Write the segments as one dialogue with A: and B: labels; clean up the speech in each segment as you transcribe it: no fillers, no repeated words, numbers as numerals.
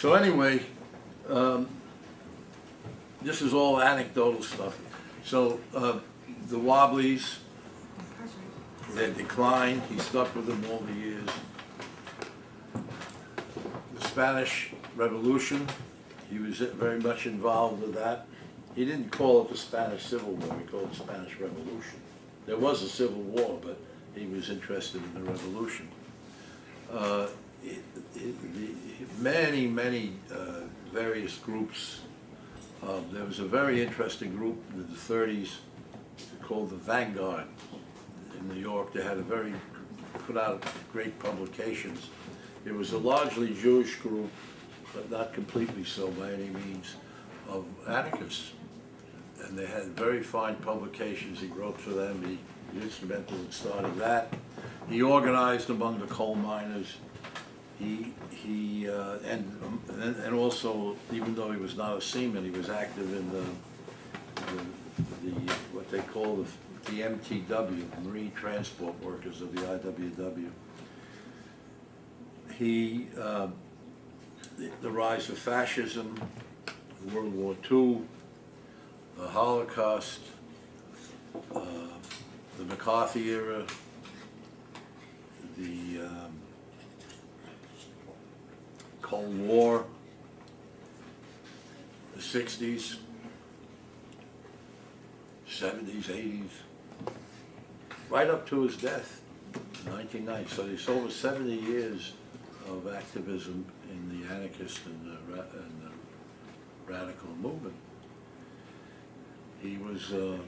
A: So anyway, this is all anecdotal stuff. So the Wobblies, they declined. He stuck with them all the years. The Spanish Revolution, he was very much involved with that. He didn't call it the Spanish Civil War, he called it the Spanish Revolution. There was a civil war, but he was interested in the revolution. Many various groups. There was a very interesting group in the 30s called the Vanguard in New York. They had put out great publications. It was a largely Jewish group, but not completely so by any means, of anarchists. And they had very fine publications. He wrote for them. He was instrumental in starting that. He organized among the coal miners. And also, even though he was not a seaman, he was active in the what they call the MTW, Marine Transport Workers of the IWW. The rise of fascism, World War II, the Holocaust, the McCarthy era, the Cold War, the 60s, 70s, 80s, right up to his death in 1990. So there's over 70 years of activism in the anarchist and the radical movement. He was a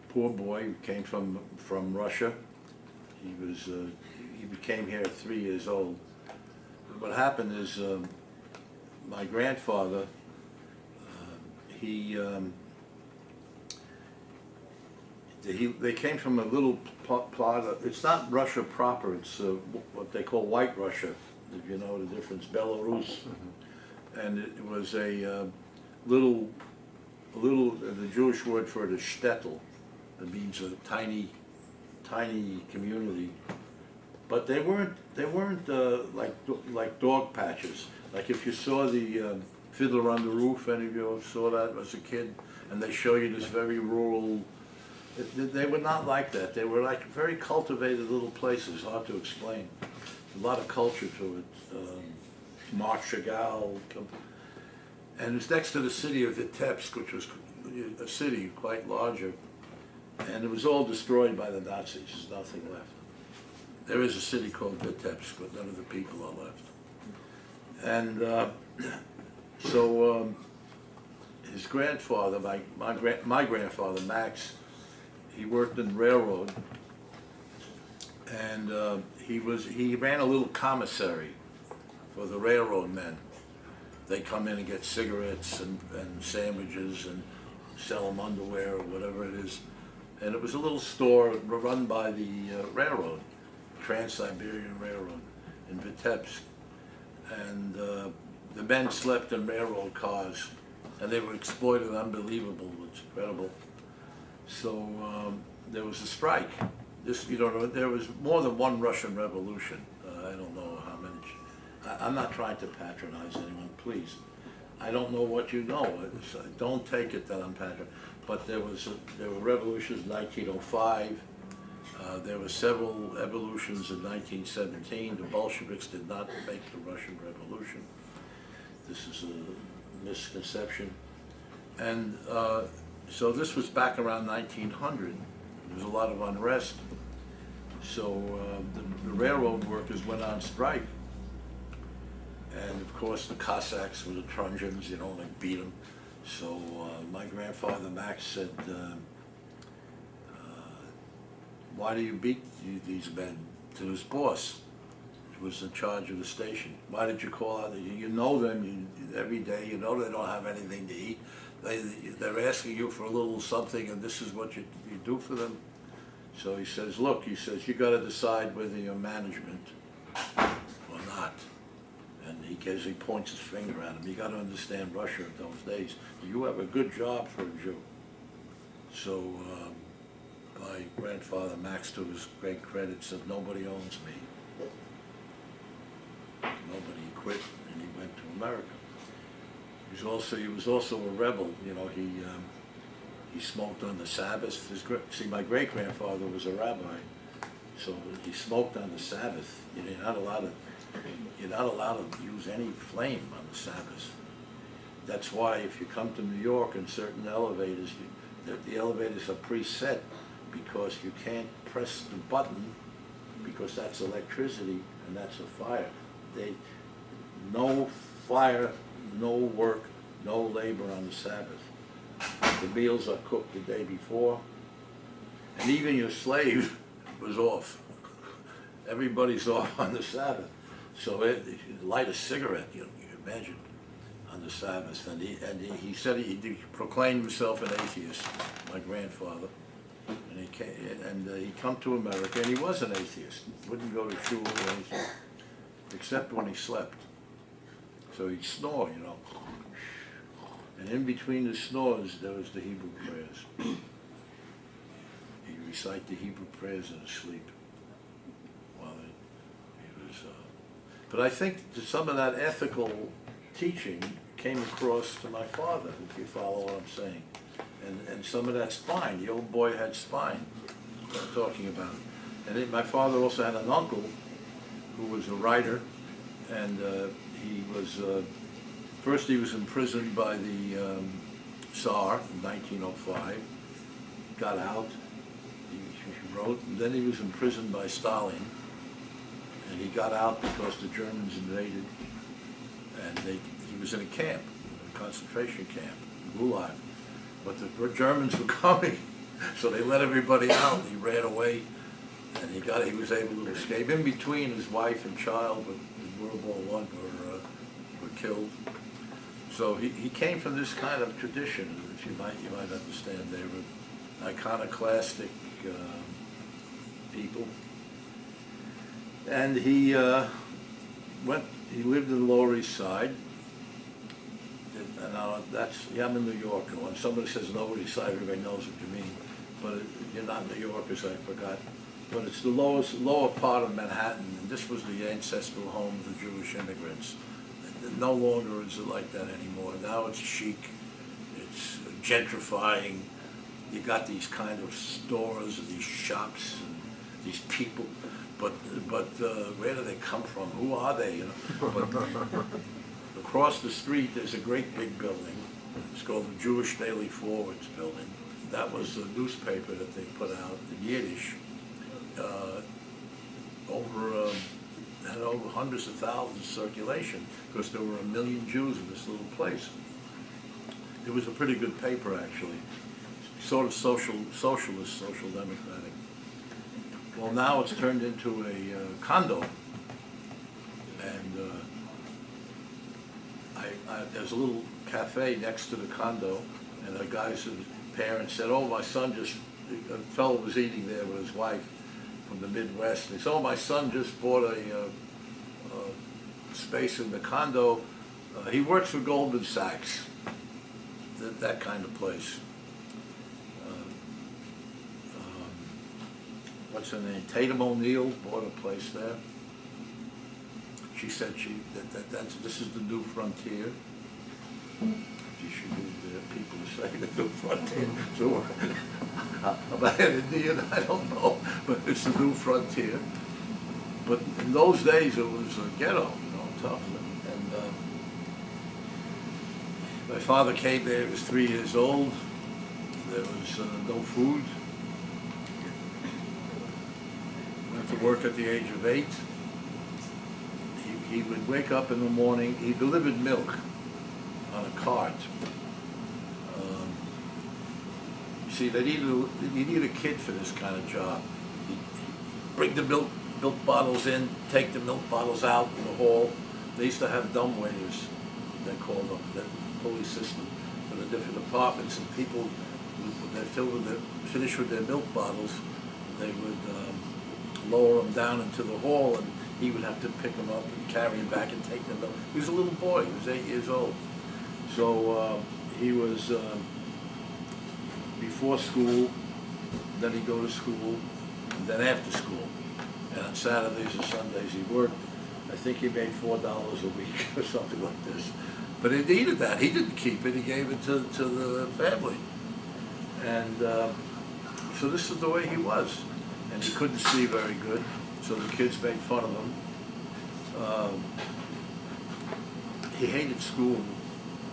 A: poor boy who came from Russia. He became here at 3 years old. But what happened is my grandfather, they came from a little plot. It's not Russia proper. It's what they call White Russia, if you know the difference, Belarus. Mm-hmm. And it was a little. The Jewish word for it is shtetl. It means a tiny community. But they weren't like dog patches. Like if you saw the Fiddler on the Roof, any of you saw that as a kid, and they show you this very rural. They were not like that. They were like very cultivated little places, hard to explain. A lot of culture to it. Mark Chagall, and it's next to the city of Vitebsk, which was a city quite larger, and it was all destroyed by the Nazis. There's nothing left. There is a city called Vitebsk, but none of the people are left. And so his grandfather, my grandfather, Max, he worked in railroad, and he ran a little commissary for the railroad men. They come in and get cigarettes and sandwiches and sell them underwear or whatever it is. And it was a little store run by the railroad, Trans-Siberian Railroad in Vitebsk. And the men slept in railroad cars, and they were exploited unbelievable. It's incredible. So there was a strike. There was more than one Russian Revolution. I don't know how many. I'm not trying to patronize anyone, please. I don't know what you know. Don't take it that I'm patronizing. But there were revolutions in 1905. There were several evolutions in 1917. The Bolsheviks did not make the Russian Revolution. This is a misconception. And so this was back around 1900. There was a lot of unrest. So the railroad workers went on strike. And of course the Cossacks were the Trojans, they beat them. So my grandfather Max said, why do you beat these men? To his boss, who was in charge of the station. Why did you call out? You know them every day, they don't have anything to eat. They're asking you for a little something, and this is what you do for them. So he says, look, you got to decide whether you're management or not. And he points his finger at him. You got to understand Russia in those days. You have a good job for a Jew. So my grandfather, Max, to his great credit, said, nobody owns me. quit and he went to America. He was also a rebel. You know, he smoked on the Sabbath. See, my great grandfather was a rabbi, so he smoked on the Sabbath. You're not allowed to use any flame on the Sabbath. That's why if you come to New York in certain elevators, the elevators are preset because you can't press the button because that's electricity and that's a fire. No fire, no work, no labor on the Sabbath. The meals are cooked the day before, and even your slave was off. Everybody's off on the Sabbath. So you light a cigarette, you imagine, on the Sabbath. And he said he proclaimed himself an atheist, my grandfather. And he come to America, and he was an atheist. Wouldn't go to shul or anything, except when he slept. So he'd snore, you know. And in between the snores, there was the Hebrew prayers. He'd recite the Hebrew prayers in his sleep while he was... But I think that some of that ethical teaching came across to my father, if you follow what I'm saying. And some of that spine, the old boy had spine, I'm talking about. And my father also had an uncle who was a writer, and he was, first he was imprisoned by the Tsar in 1905, got out, he wrote, and then he was imprisoned by Stalin, and he got out because the Germans invaded, and he was in a camp, a concentration camp, Gulag. But the Germans were coming, so they let everybody out. He ran away, and he was able to escape. In between, his wife and child in World War I were killed. So he came from this kind of tradition, if you might understand. They were iconoclastic people, and he lived in the Lower East Side. And I'm a New Yorker. When somebody says Lower East Side, everybody knows what you mean. But you're not New Yorkers, I forgot. But it's the lower part of Manhattan, and this was the ancestral home of the Jewish immigrants. No longer is it like that anymore. Now it's chic, it's gentrifying. You got these kind of stores and these shops and these people. But where do they come from? Who are they? You know. But, across the street, there's a great big building. It's called the Jewish Daily Forwards building. That was the newspaper that they put out in Yiddish. Had over hundreds of thousands of circulation because there were 1 million Jews in this little place. It was a pretty good paper, actually. Sort of socialist, social democratic. Well, now it's turned into a condo. And there's a little cafe next to the condo, and the guy's parents said, "Oh, my son just," a fellow was eating there with his wife from the Midwest. They said, "Oh, my son just bought a space in the condo. He works for Goldman Sachs." That kind of place. What's her name? Tatum O'Neill bought a place there. She said this is the new frontier. She should need people to say the new frontier. So about an Indian, I don't know, but it's the new frontier. But in those days, it was a ghetto, tough. And my father came there. He was 3 years old. There was no food. Went to work at the age of 8. He would wake up in the morning. He delivered milk on a cart. You see, you need a kid for this kind of job. He'd bring the milk bottles in, take the milk bottles out in the hall. They used to have dumbwaiters, they called them, the police system for the different departments, and people, when they're finished with their milk bottles, they would lower them down into the hall, and he would have to pick them up and carry them back and take them milk. He was a little boy, he was 8 years old. So he was before school, then he'd go to school, and then after school. And on Saturdays and Sundays he worked. I think he made $4 a week or something like this. But he needed that. He didn't keep it. He gave it to the family. And so this is the way he was. And he couldn't see very good, so the kids made fun of him. He hated school.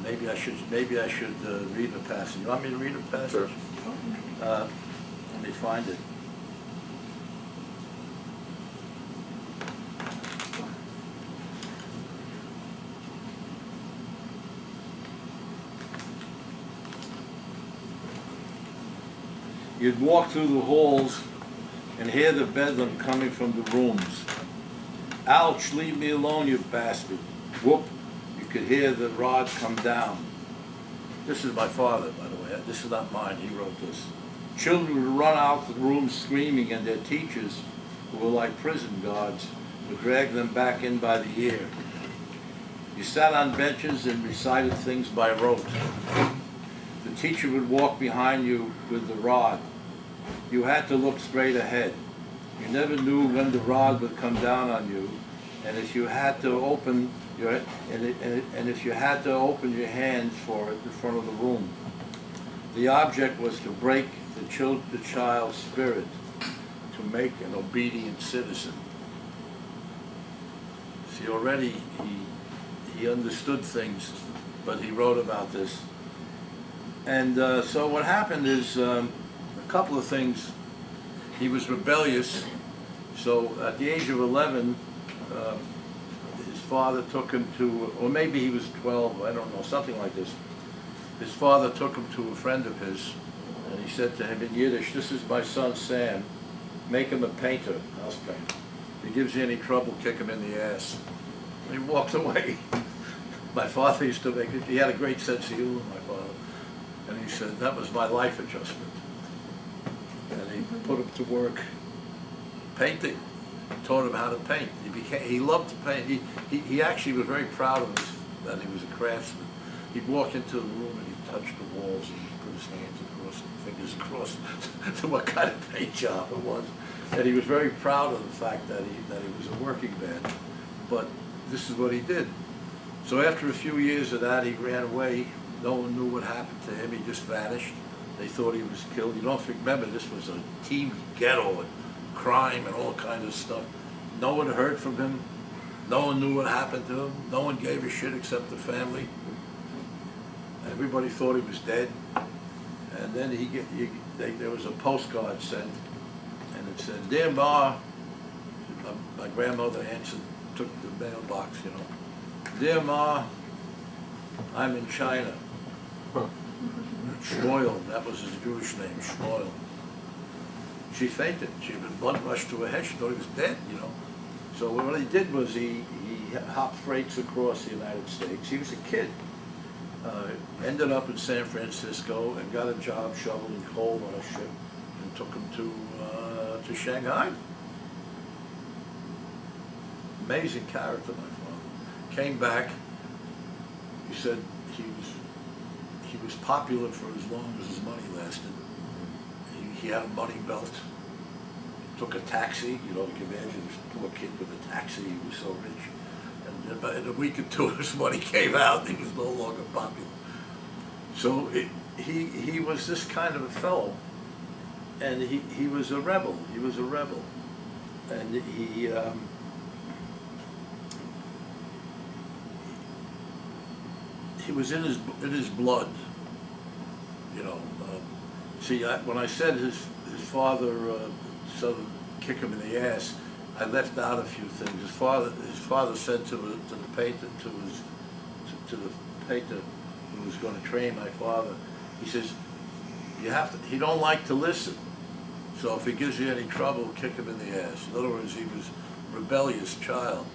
A: Maybe I should read a passage. You want me to read a passage?
B: Sure.
A: Let me find it. You'd walk through the halls and hear the bedlam coming from the rooms. Ouch, leave me alone, you bastard. Whoop, you could hear the rod come down. This is my father, by the way. This is not mine. He wrote this. Children would run out the room screaming, and their teachers, who were like prison guards, would drag them back in by the ear. You sat on benches and recited things by rote. The teacher would walk behind you with the rod. You had to look straight ahead. You never knew when the rod would come down on you, and if you had to open your hands for it in front of the room. The object was to break the child's spirit, to make an obedient citizen. See, already he understood things, but he wrote about this. And so what happened is a couple of things. He was rebellious, so at the age of 11, his father took him to, or maybe he was 12, I don't know, something like this. His father took him to a friend of his, and he said to him in Yiddish, "This is my son Sam, make him a painter, house painter. If he gives you any trouble, kick him in the ass." And he walked away. My father used to make it, he had a great sense of humor, my father. And he said, that was my life adjustment. And he put him to work painting, taught him how to paint. He loved to paint. He actually was very proud of that he was a craftsman. He'd walk into the room and he'd touch the walls and he'd put his hands across, fingers across to what kind of paint job it was. And he was very proud of the fact that he was a working man. But this is what he did. So after a few years of that, he ran away. No one knew what happened to him. He just vanished. They thought he was killed. You don't remember, this was a teen ghetto and crime and all kinds of stuff. No one heard from him. No one knew what happened to him. No one gave a shit except the family. Everybody thought he was dead. And then there was a postcard sent, and it said, "Dear Ma," my grandmother answered, took the mailbox, you know. "Dear Ma, I'm in China." Shmuel, that was his Jewish name, Shmuel. She fainted. She had blood rushed to her head. She thought he was dead, you know. So what he did was he hopped freights across the United States. He was a kid. Ended up in San Francisco and got a job shoveling coal on a ship and took him to Shanghai. Amazing character, my father. Came back. He said he was popular for as long as his money lasted. He had a money belt. Took a taxi. You know, you can imagine this poor kid with a taxi. He was so rich. And in a week or two, his money came out. He was no longer popular. So he was this kind of a fellow, and he was a rebel. He was a rebel, and he was in his blood. You know. See, when I said his father sort of kick him in the ass, I left out a few things. His father said to the painter who was going to train my father, he says, he don't like to listen. So if he gives you any trouble, kick him in the ass. In other words, he was a rebellious child.